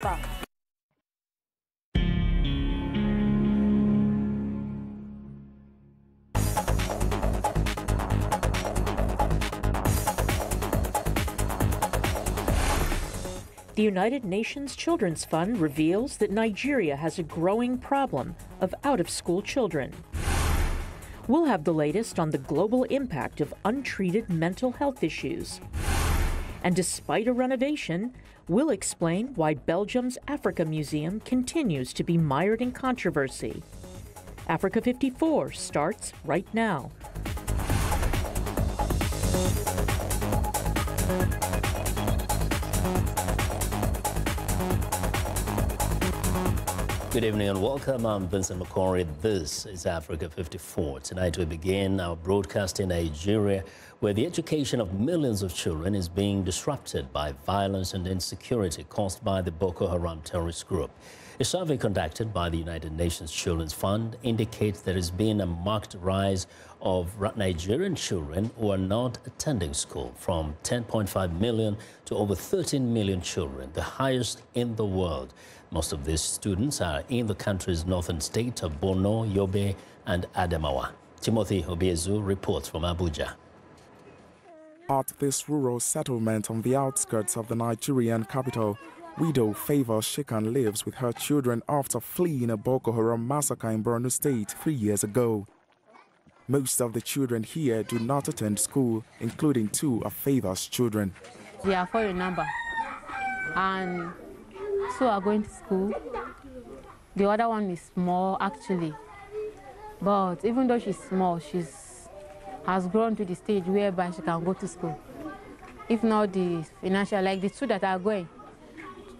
The United Nations Children's Fund reveals that Nigeria has a growing problem of out-of-school children. We'll have the latest on the global impact of untreated mental health issues. And despite a renovation, we'll explain why Belgium's Africa Museum continues to be mired in controversy. Africa 54 starts right now. Good evening and welcome. I'm Vincent McCory. This is Africa 54. Tonight we begin our broadcast in Nigeria, where the education of millions of children is being disrupted by violence and insecurity caused by the Boko Haram terrorist group. A survey conducted by the United Nations Children's Fund indicates there has been a marked rise of Nigerian children who are not attending school, from 10.5 million to over 13 million children, the highest in the world. Most of these students are in the country's northern states of Borno, Yobe, and Adamawa. Timothy Obiezu reports from Abuja. At this rural settlement on the outskirts of the Nigerian capital, widow Favor Shikan lives with her children after fleeing a Boko Haram massacre in Borno State 3 years ago. Most of the children here do not attend school, including two of Favor's children. They are for your number, and two are going to school. The other one is small, actually. But even though she's small, she has grown to the stage whereby she can go to school. If not the financial, like the two that are going,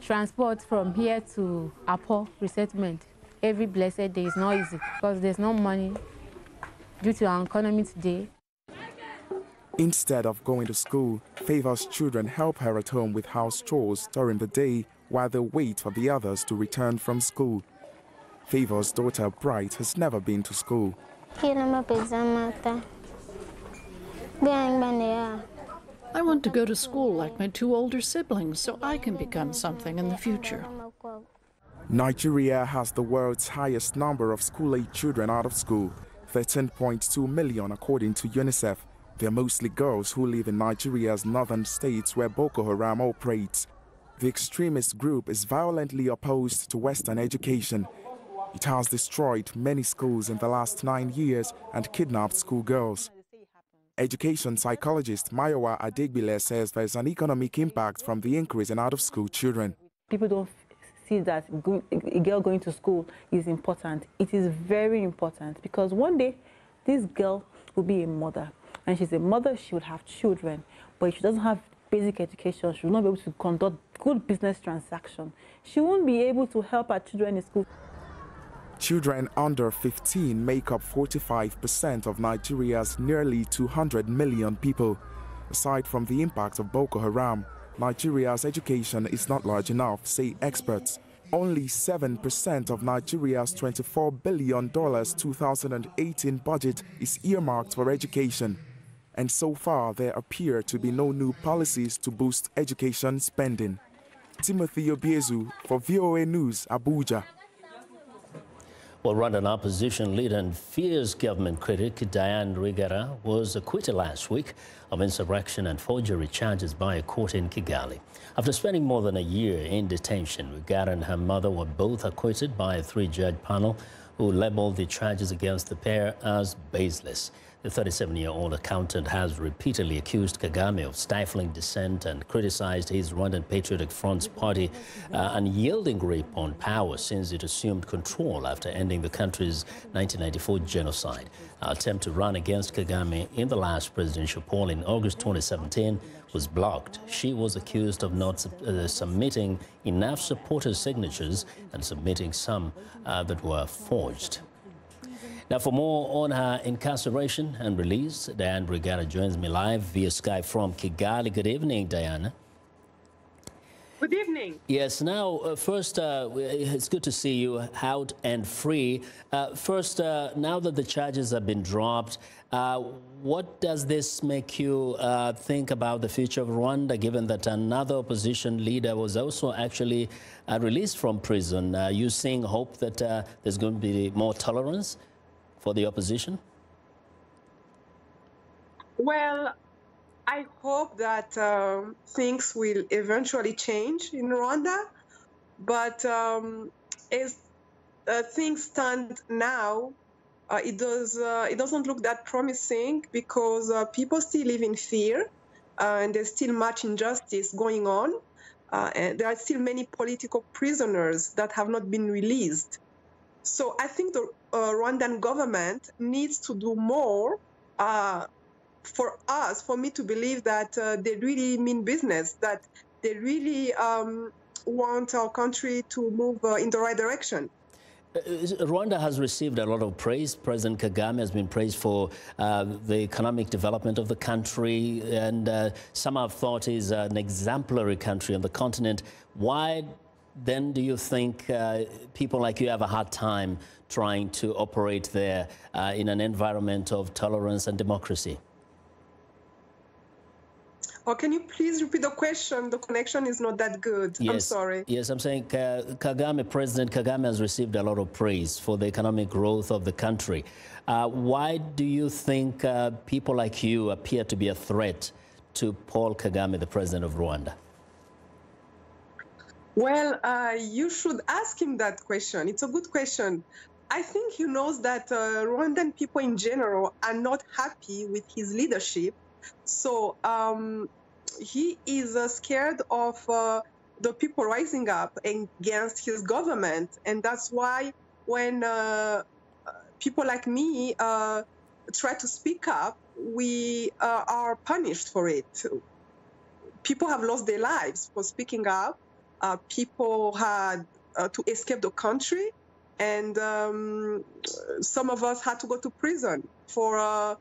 transport from here to Apo resettlement every blessed day is not easy because there's no money due to our economy today. Instead of going to school, Favor's children help her at home with house chores during the day while they wait for the others to return from school. Favor's daughter, Bright, has never been to school. I want to go to school like my two older siblings so I can become something in the future. Nigeria has the world's highest number of school-age children out of school, 13.2 million according to UNICEF. They're mostly girls who live in Nigeria's northern states where Boko Haram operates. The extremist group is violently opposed to Western education. It has destroyed many schools in the last 9 years and kidnapped schoolgirls. Education psychologist Mayowa Adegbile says there's an economic impact from the increase in out-of-school children. People don't see that a girl going to school is important. It is very important because one day this girl will be a mother. And she's a mother, she would have children. But if she doesn't have basic education, she will not be able to conduct good business transactions. She won't be able to help her children in school. Children under 15 make up 45% of Nigeria's nearly 200 million people. Aside from the impact of Boko Haram, Nigeria's education is not large enough, say experts. Only 7% of Nigeria's $24 billion 2018 budget is earmarked for education. And so far, there appear to be no new policies to boost education spending. Timothy Obiezu for VOA News, Abuja. Well, Rwandan opposition leader and fierce government critic Diane Rwigara was acquitted last week of insurrection and forgery charges by a court in Kigali. After spending more than a year in detention, Rwigara and her mother were both acquitted by a three-judge panel who labeled the charges against the pair as baseless. The 37-year-old accountant has repeatedly accused Kagame of stifling dissent and criticized his Rwandan Patriotic Front's party unyielding grip on power since it assumed control after ending the country's 1994 genocide. Her attempt to run against Kagame in the last presidential poll in August 2017 was blocked. She was accused of not submitting enough supporters' signatures and submitting some that were forged. Now, for more on her incarceration and release, Diane Rwigara joins me live via Skype from Kigali. Good evening, Diana. Good evening. Yes, now, first, it's good to see you out and free. First, now that the charges have been dropped, what does this make you think about the future of Rwanda, given that another opposition leader was also actually released from prison? Are you seeing hope that there's going to be more tolerance for the opposition? Well, I hope that things will eventually change in Rwanda, but as things stand now, it doesn't look that promising because people still live in fear, and there's still much injustice going on, and there are still many political prisoners that have not been released. So I think the Rwandan government needs to do more for me to believe that they really mean business, that they really want our country to move in the right direction. Rwanda has received a lot of praise. President Kagame has been praised for the economic development of the country, and some have thought is an exemplary country on the continent. Why then do you think people like you have a hard time trying to operate there in an environment of tolerance and democracy? Or can you please repeat the question? The connection is not that good. Yes, I'm sorry. Yes, I'm saying President Kagame has received a lot of praise for the economic growth of the country. Why do you think people like you appear to be a threat to Paul Kagame, the president of Rwanda? Well, you should ask him that question. It's a good question. I think he knows that Rwandan people in general are not happy with his leadership. So he is scared of the people rising up against his government. And that's why when people like me try to speak up, we are punished for it. People have lost their lives for speaking up. People had to escape the country. And some of us had to go to prison for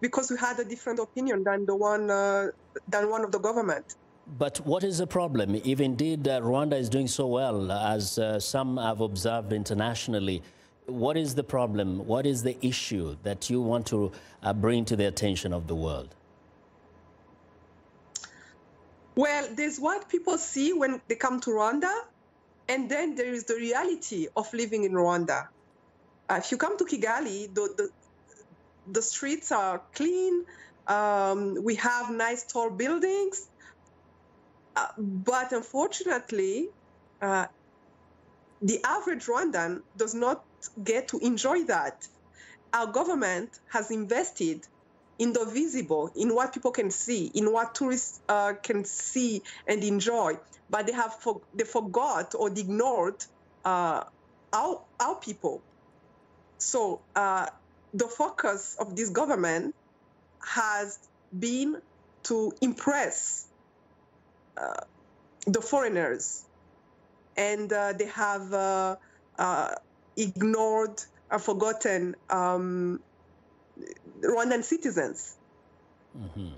because we had a different opinion than one of the government. But what is the problem? If indeed Rwanda is doing so well, as some have observed internationally, what is the problem? What is the issue that you want to bring to the attention of the world? Well, there's what people see when they come to Rwanda, and then there is the reality of living in Rwanda. If you come to Kigali, the streets are clean. We have nice tall buildings. But unfortunately, the average Rwandan does not get to enjoy that. Our government has invested in the visible, in what people can see, in what tourists can see and enjoy. But they forgot or ignored our people. So the focus of this government has been to impress the foreigners, and they have ignored or forgotten Rwandan citizens. Mm-hmm.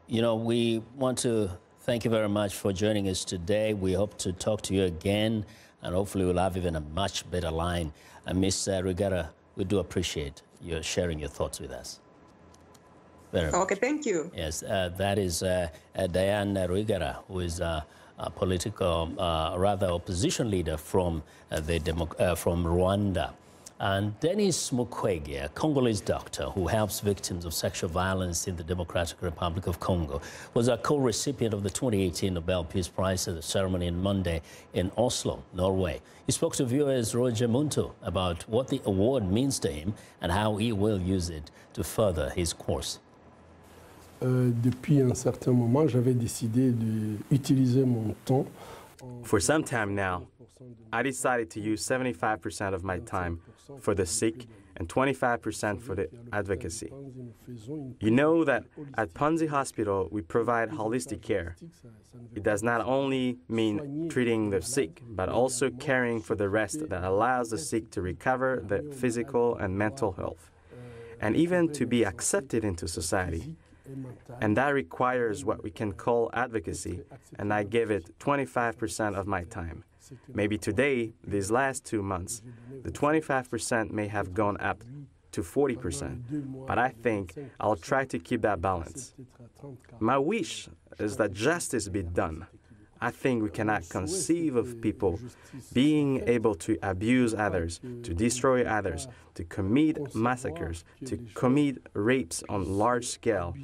You know, we want to thank you very much for joining us today. We hope to talk to you again, and hopefully we'll have even a much better line. Ms. Rwigara, we do appreciate your sharing your thoughts with us. Very much. Okay, thank you. Yes, that is Diane Rwigara, who is a political, rather opposition leader from from Rwanda. And Denis Mukwege, a Congolese doctor who helps victims of sexual violence in the Democratic Republic of Congo, was a co-recipient of the 2018 Nobel Peace Prize at the ceremony on Monday in Oslo, Norway. He spoke to viewers Roger Muntu about what the award means to him and how he will use it to further his course. Depuis un certain moment, j'avais décidé d'utiliser mon temps. For some time now, I decided to use 75% of my time for the sick and 25% for the advocacy. You know that at Panzi Hospital, we provide holistic care. It does not only mean treating the sick, but also caring for the rest that allows the sick to recover their physical and mental health, and even to be accepted into society. And that requires what we can call advocacy, and I give it 25% of my time. Maybe today, these last 2 months, the 25% may have gone up to 40%, but I think I'll try to keep that balance. My wish is that justice be done. I think we cannot conceive of people being able to abuse others, to destroy others, to commit massacres, to commit rapes on large scale,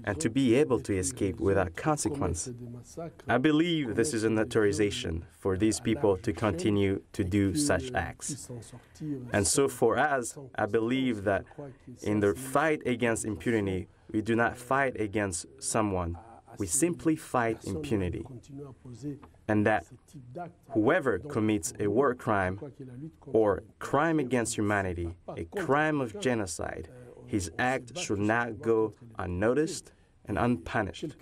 and to be able to escape without consequence. I believe this is an authorization for these people to continue to do such acts. And so for us, I believe that in the fight against impunity, we do not fight against someone. We simply fight impunity, and that whoever commits a war crime or crime against humanity, a crime of genocide, his act should not go unnoticed and unpunished.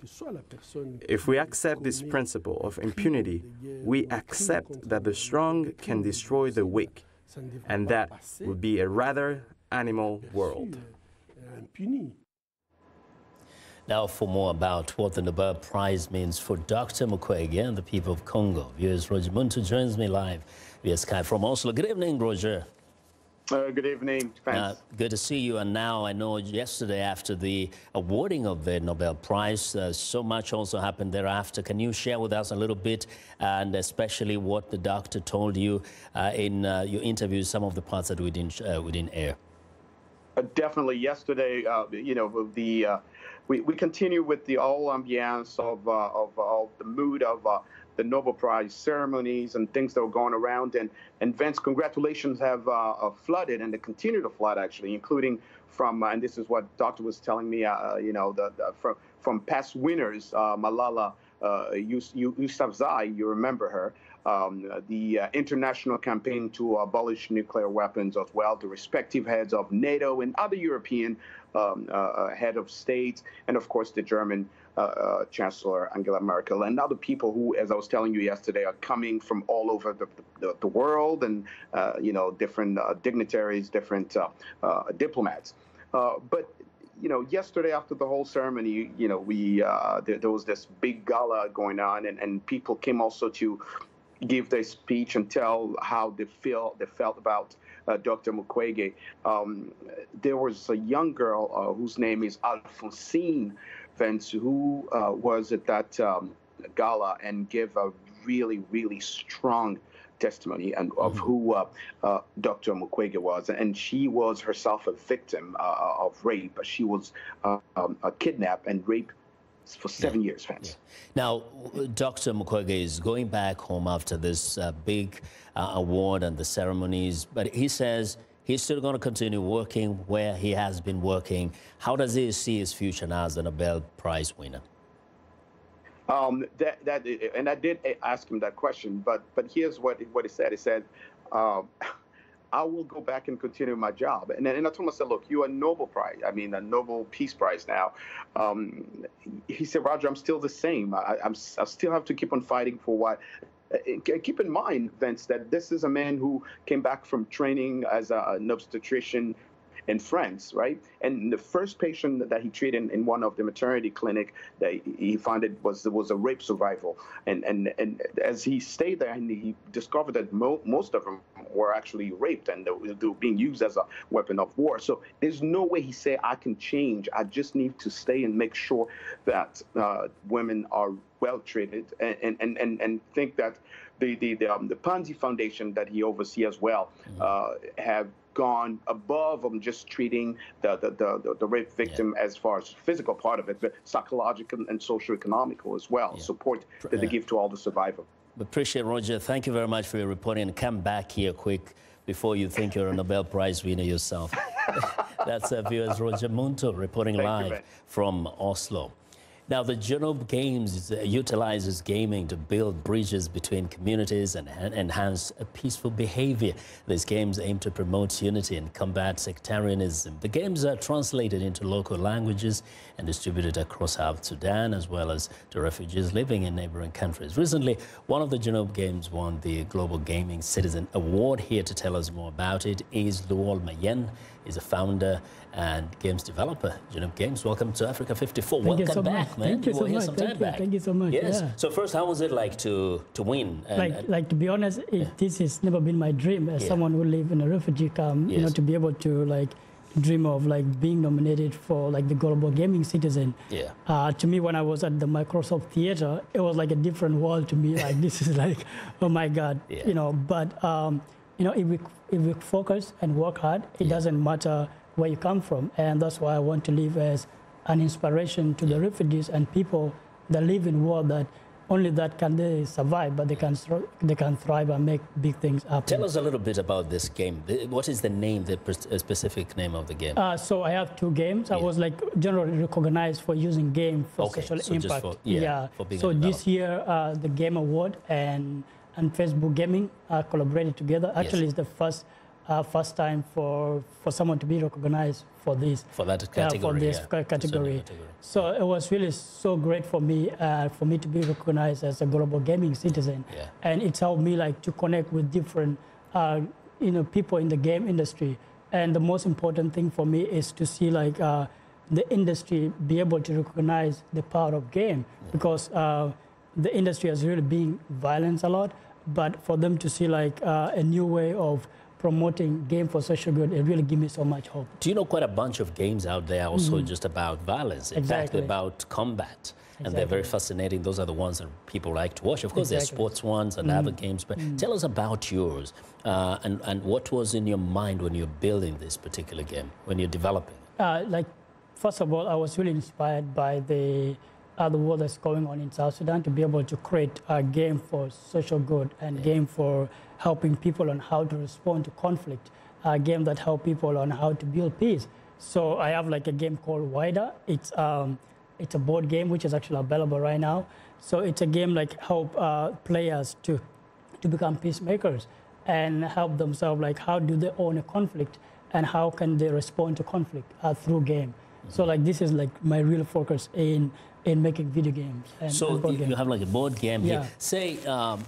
If we accept this principle of impunity, we accept that the strong can destroy the weak, and that would be a rather animal world. Now, for more about what the Nobel Prize means for Dr. Mukwege and the people of Congo, viewers, Roger Muntu joins me live via Skype from Oslo. Good evening, Roger. Good evening. Thanks. Good to see you. And now I know yesterday after the awarding of the Nobel Prize, so much also happened thereafter. Can you share with us a little bit, and especially what the doctor told you in your interview, some of the parts that we didn't air? Definitely. Yesterday, you know, we continue with the whole ambiance of the mood of the Nobel Prize ceremonies and things that were going around. And Vince, congratulations have flooded, and they continue to flood, actually, including from, and this is what Doctor was telling me, you know, from past winners, Malala Yousafzai, you remember her, the international campaign to abolish nuclear weapons as well, the respective heads of NATO and other European head of state, and of course the German Chancellor Angela Merkel, and other people who, as I was telling you yesterday, are coming from all over the world, and you know, different dignitaries, different diplomats. But you know, yesterday after the whole ceremony, you know, there was this big gala going on, and people came also to give their speech and tell how they felt about Dr. Mukwege. There was a young girl whose name is Alphonsine Vence, who was at that gala and gave a really, really strong testimony and of who Dr. Mukwege was. And she was herself a victim of rape. She was kidnapped and raped for 7 years, Vance. Now, Dr. Mukwege is going back home after this big award and the ceremonies, but he says he's still going to continue working where he has been working. How does he see his future now as the Nobel Prize winner? And I did ask him that question, but here's what he said. He said, I will go back and continue my job. And I told him, I said, look, you're a Nobel Prize, I mean, a Nobel Peace Prize now. He said, Roger, I'm still the same. I still have to keep on fighting for what. Keep in mind, Vince, that this is a man who came back from training as an obstetrician in France, right? And the first patient that he treated in one of the maternity clinic, that he found was a rape survivor. And as he stayed there, and he discovered that most of them were actually raped, and they were being used as a weapon of war. So there's no way he said, I can change. I just need to stay and make sure that women are well treated, and think that the Panzi Foundation that he oversees as well have gone above just treating the rape victim as far as physical part of it, but psychological and socio-economical as well, support that they give to all the survivors. Appreciate it, Roger. Thank you very much for your reporting, and come back here quick before you think you're a Nobel Prize winner yourself. That's viewers Roger Muntu reporting live from Oslo. Now, the Genome Games utilizes gaming to build bridges between communities and enhance peaceful behavior. These games aim to promote unity and combat sectarianism. The games are translated into local languages and distributed across South Sudan, as well as to refugees living in neighboring countries. Recently, one of the Genome Games won the Global Gaming Citizen Award. Here to tell us more about it is Luol Mayen. He's a founder and games developer. Genome Games, welcome to Africa 54. Welcome back, man. Thank you so much. Thank you so much. Yes. Yeah. So first, how was it like to win? Like to be honest, this has never been my dream as someone who live in a refugee camp. Yes. You know, to be able to like dream of like being nominated for like the Global Gaming Citizen. Yeah. To me, when I was at the Microsoft Theater, it was like a different world to me. Like this is like, oh my God. Yeah. You know, but you know, if we focus and work hard, it doesn't matter where you come from, and that's why I want to live as an inspiration to the refugees and people that live in war that only that can they survive, but they can thrive and make big things happen. Tell us a little bit about this game. What is the name, the specific name of the game? So I have two games. I was like generally recognized for using game for social impact. For being so this year, the Game Award and Facebook Gaming collaborated together. Actually, it's the first time for someone to be recognized for this. For that category. For this category. So it was really so great for me to be recognized as a global gaming citizen. Yeah. And it's helped me like to connect with different people in the game industry. And the most important thing for me is to see like the industry be able to recognize the power of game, because the industry has really been violent a lot. But for them to see like a new way of promoting game for social good, it really gives me so much hope. Do you know quite a bunch of games out there also just about violence, in fact, about combat? And they're very fascinating. Those are the ones that people like to watch. Of course, there's sports ones and other games, but tell us about yours and what was in your mind when you're building this particular game, when you're developing it? Like, first of all, I was really inspired by the war that's going on in South Sudan to be able to create a game for social good and game for helping people on how to respond to conflict, a game that help people on how to build peace. So I have like a game called Wider. It's a board game which is actually available right now. So it's a game like help players to become peacemakers and help themselves like how do they own a conflict and how can they respond to conflict through game. So like this is like my real focus in making video games. So you have like a board game here. Say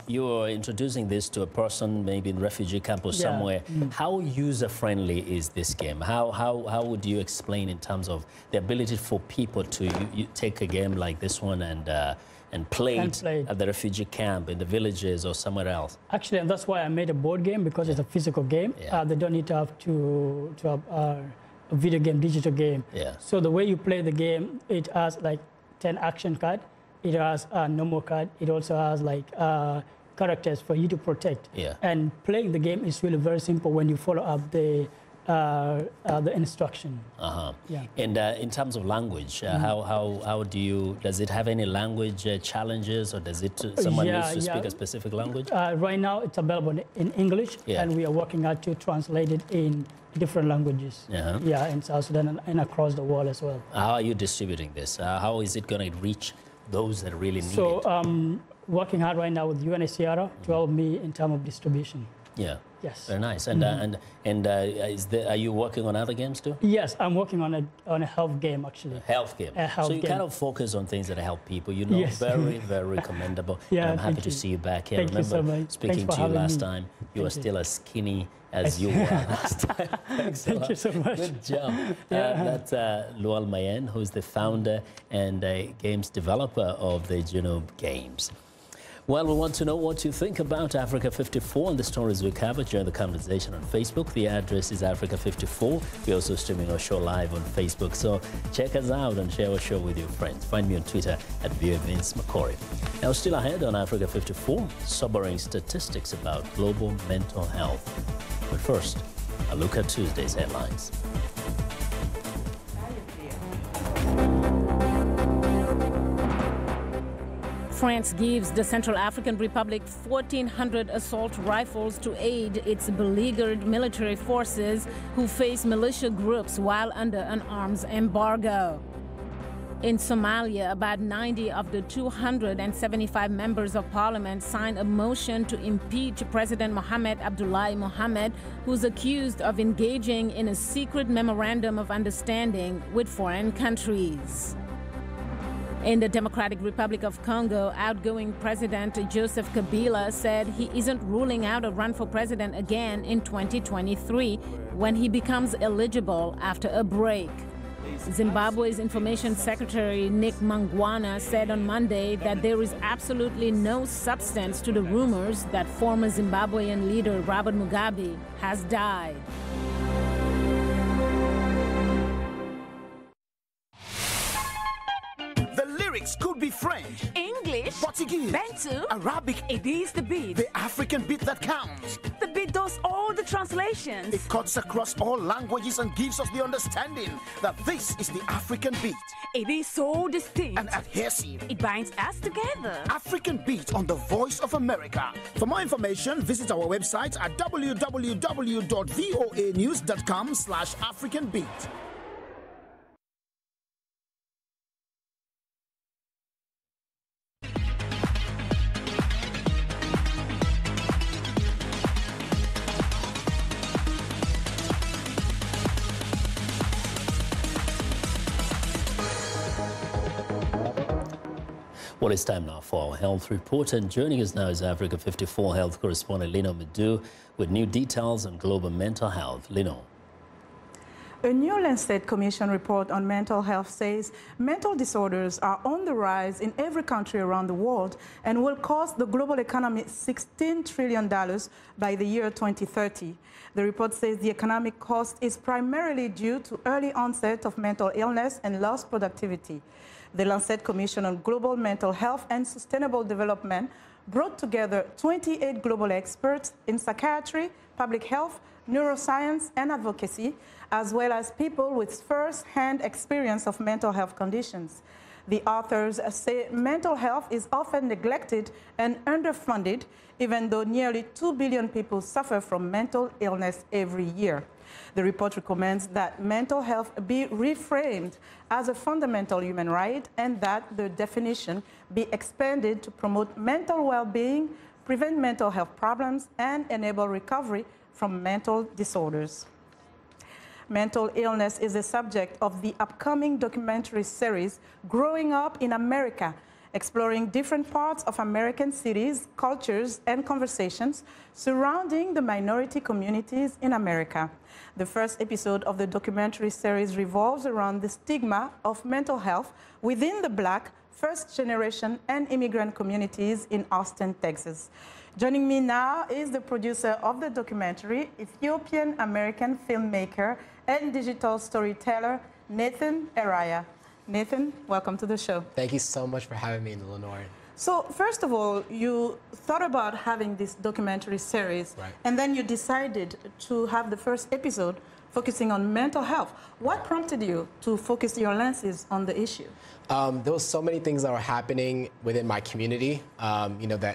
you're introducing this to a person maybe in refugee camp or somewhere. How user-friendly is this game? How would you explain in terms of the ability for people to take a game like this one and play it at the refugee camp, in the villages or somewhere else? Actually, and that's why I made a board game, because it's a physical game. They don't need to have a video game, digital game. So the way you play the game, it has like 10 action card. It has a normal card. It also has like characters for you to protect. And playing the game is really very simple when you follow up the instruction. And in terms of language, how does it have any language challenges, or does it someone needs to speak a specific language? Right now it's available in English, and we are working out to translate it in different languages. In South Sudan and across the world as well. How are you distributing this? How is it going to reach those that really need it? So working hard right now with UNHCR to help me in terms of distribution. Yes. Very nice. And are you working on other games too? Yes, I'm working on a health game actually. A health game. So you kind of focus on things that help people. You know, very commendable. And I'm happy to see you back here. Thank you so much. Speaking to you last time, you were still as skinny as you were last time. Thank you so much. Good job. That's Luol Mayen, who's the founder and games developer of the Genome Games. Well, we want to know what you think about Africa 54 and the stories we cover. Join the conversation on Facebook. The address is Africa 54. We're also streaming our show live on Facebook. So check us out and share our show with your friends. Find me on Twitter at Vince McCory. Now, still ahead on Africa 54, sobering statistics about global mental health. But first, a look at Tuesday's headlines. France gives the Central African Republic 1,400 assault rifles to aid its beleaguered military forces who face militia groups while under an arms embargo. In Somalia, about 90 of the 275 members of parliament signed a motion to impeach President Mohamed Abdullahi Mohamed, who's accused of engaging in a secret memorandum of understanding with foreign countries. In the Democratic Republic of Congo, outgoing President Joseph Kabila said he isn't ruling out a run for president again in 2023 when he becomes eligible after a break. Zimbabwe's Information Secretary Nick Mangwana said on Monday that there is absolutely no substance to the rumors that former Zimbabwean leader Robert Mugabe has died. The lyrics could be French, English, Portuguese, Bantu, Arabic. It is the beat. The African beat that counts. The beat does all the translations. It cuts across all languages and gives us the understanding that this is the African beat. It is so distinct and adhesive. It binds us together. African beat on the Voice of America. For more information, visit our website at www.voanews.com/AfricanBeat. Well, it's time now for our health report, and joining us now is Africa 54 health correspondent Lino Medu with new details on global mental health. Lino. A new Lancet Commission report on mental health says mental disorders are on the rise in every country around the world and will cost the global economy $16 trillion by the year 2030. The report says the economic cost is primarily due to early onset of mental illness and lost productivity. The Lancet Commission on Global Mental Health and Sustainable Development brought together 28 global experts in psychiatry, public health, neuroscience, and advocacy, as well as people with first-hand experience of mental health conditions. The authors say mental health is often neglected and underfunded, even though nearly 2 billion people suffer from mental illness every year. The report recommends that mental health be reframed as a fundamental human right and that the definition be expanded to promote mental well-being, prevent mental health problems, and enable recovery from mental disorders. Mental illness is the subject of the upcoming documentary series, Growing Up in America, exploring different parts of American cities, cultures, and conversations surrounding the minority communities in America. The first episode of the documentary series revolves around the stigma of mental health within the Black, first-generation, and immigrant communities in Austin, Texas. Joining me now is the producer of the documentary, Ethiopian-American filmmaker and digital storyteller, Nathan Araya. Nathan, welcome to the show. Thank you so much for having me in Illinois. So first of all, you thought about having this documentary series, right, and then you decided to have the first episode focusing on mental health. What prompted you to focus your lenses on the issue? There was so many things that were happening within my community.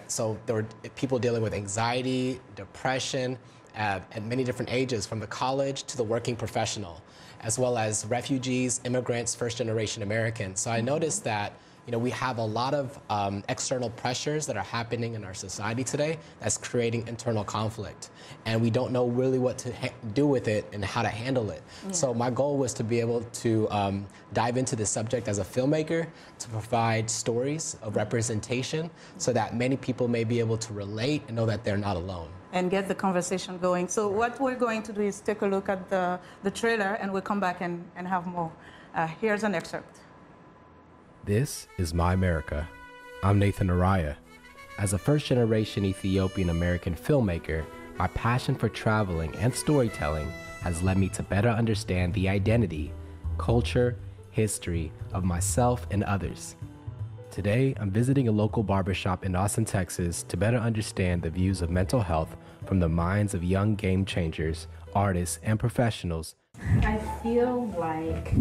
So there were people dealing with anxiety, depression, at many different ages, from the college to the working professional, as well as refugees, immigrants, first-generation Americans. So I noticed that we have a lot of external pressures that are happening in our society today that's creating internal conflict. And we don't know really what to do with it and how to handle it. Yeah. So my goal was to be able to dive into the subject as a filmmaker, to provide stories of representation so that many people may be able to relate and know that they're not alone. And get the conversation going. So what we're going to do is take a look at the trailer, and we'll come back and have more. Here's an excerpt. This is My America. I'm Nathan Araya. As a first-generation Ethiopian-American filmmaker, my passion for traveling and storytelling has led me to better understand the identity, culture, history of myself and others. Today, I'm visiting a local barbershop in Austin, Texas to better understand the views of mental health from the minds of young game changers, artists, and professionals. I feel like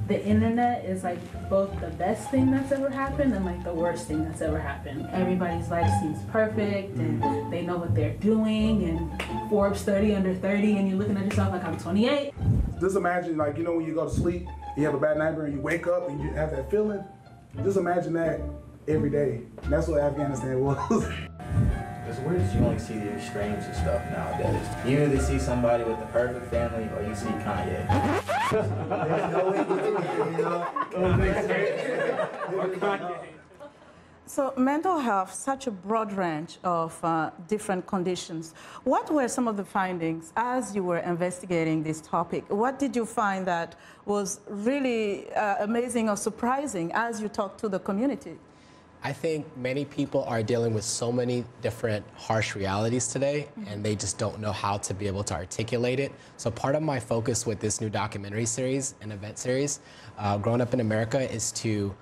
the internet is like both the best thing that's ever happened and like the worst thing that's ever happened. Everybody's life seems perfect and they know what they're doing, and Forbes 30 under 30, and you're looking at yourself like, I'm 28. Just imagine, like, you know, when you go to sleep, you have a bad nightmare and you wake up and you have that feeling. Just imagine that every day. And that's what Afghanistan was. It's weird that you only see the extremes of stuff nowadays. You either see somebody with the perfect family or you see Kanye. So mental health, such a broad range of different conditions. What were some of the findings as you were investigating this topic? What did you find that was really amazing or surprising as you talked to the community? I think many people are dealing with so many different harsh realities today, and they just don't know how to be able to articulate it. So part of my focus with this new documentary series and event series, Growing Up in America, is to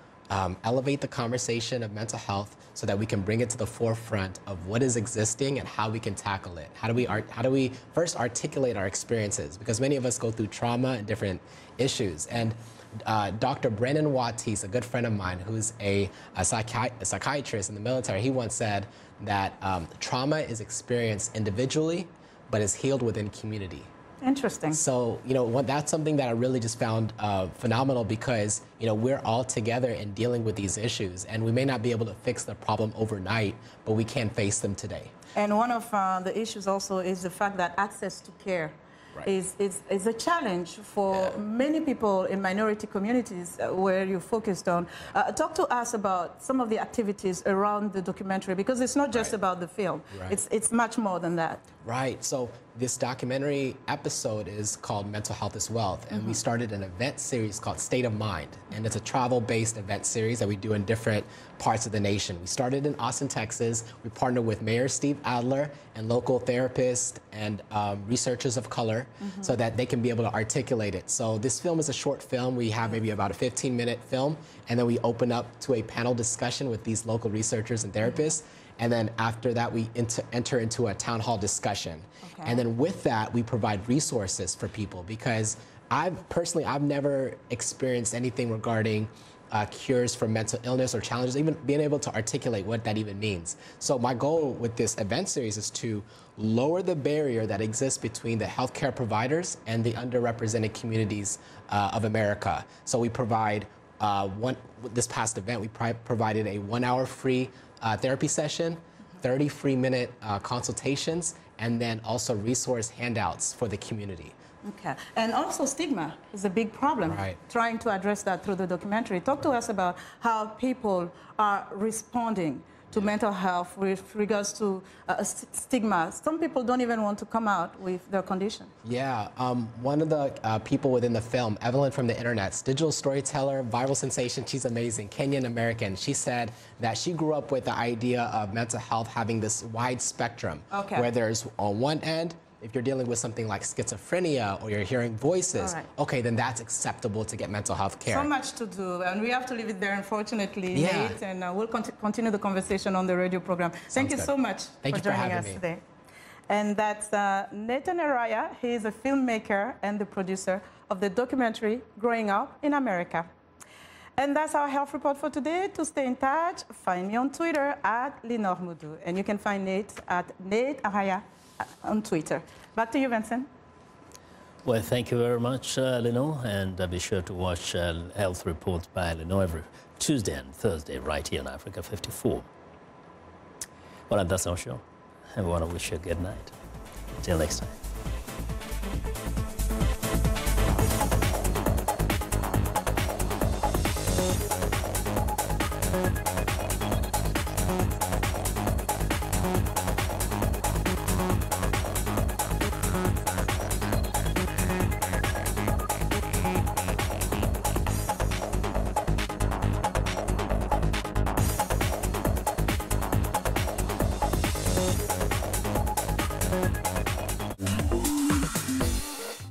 elevate the conversation of mental health so that we can bring it to the forefront of what is existing and how we can tackle it. How do we first articulate our experiences? Because many of us go through trauma and different issues. And Dr. Brennan Wattis, a good friend of mine who's a psychiatrist in the military, he once said that trauma is experienced individually, but is healed within community. Interesting. So, you know, that's something that I really just found phenomenal because, you know, we're all together in dealing with these issues, and we may not be able to fix the problem overnight, but we can face them today. And one of the issues also is the fact that access to care is a challenge for many people in minority communities where you focused on. Talk to us about some of the activities around the documentary, because it's not just about the film. It's much more than that. Right. So this documentary episode is called Mental Health is Wealth, and we started an event series called State of Mind, and it's a travel-based event series that we do in different parts of the nation. We started in Austin, Texas. We partnered with Mayor Steve Adler and local therapists and researchers of color so that they can be able to articulate it. So this film is a short film. We have maybe about a 15-minute film, and then we open up to a panel discussion with these local researchers and therapists. And then after that, we enter into a town hall discussion. And then with that, we provide resources for people, because I've never experienced anything regarding cures for mental illness or challenges, even being able to articulate what that even means. So my goal with this event series is to lower the barrier that exists between the healthcare providers and the underrepresented communities of America. So we provide this past event, we provided a 1-hour free therapy session, 30 free-minute consultations, and then also resource handouts for the community. Okay. And also stigma is a big problem. Trying to address that through the documentary. Talk to us about how people are responding to mental health with regards to stigma. Some people don't even want to come out with their condition. Yeah, one of the people within the film, Evelyn from the Internet, digital storyteller, viral sensation, she's amazing, Kenyan American. She said that she grew up with the idea of mental health having this wide spectrum, where there's on one end, if you're dealing with something like schizophrenia or you're hearing voices, okay, then that's acceptable to get mental health care. So much to do, and we have to leave it there, unfortunately, Nate, and we'll continue the conversation on the radio program. Thank you so much for joining us today. And that's Nathan Araya. He is a filmmaker and the producer of the documentary Growing Up in America. And that's our health report for today. To stay in touch, find me on Twitter at Lenore Moudou, and you can find Nate at Nate Araya on Twitter. Back to you, Vincent. Well, thank you very much, Lenore, and be sure to watch Health Reports by Lenore every Tuesday and Thursday right here on Africa 54. Well, that's our show. I want to wish you a good night. Until next time.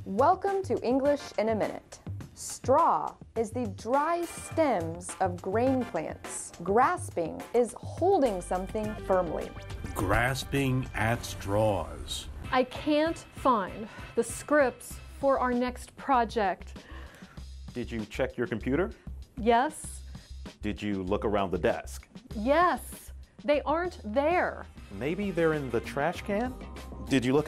Welcome to English in a Minute. Straw is the dry stems of grain plants. Grasping is holding something firmly. Grasping at straws. I can't find the scripts for our next project. Did you check your computer? Yes. Did you look around the desk? Yes. They aren't there. Maybe they're in the trash can? Did you look in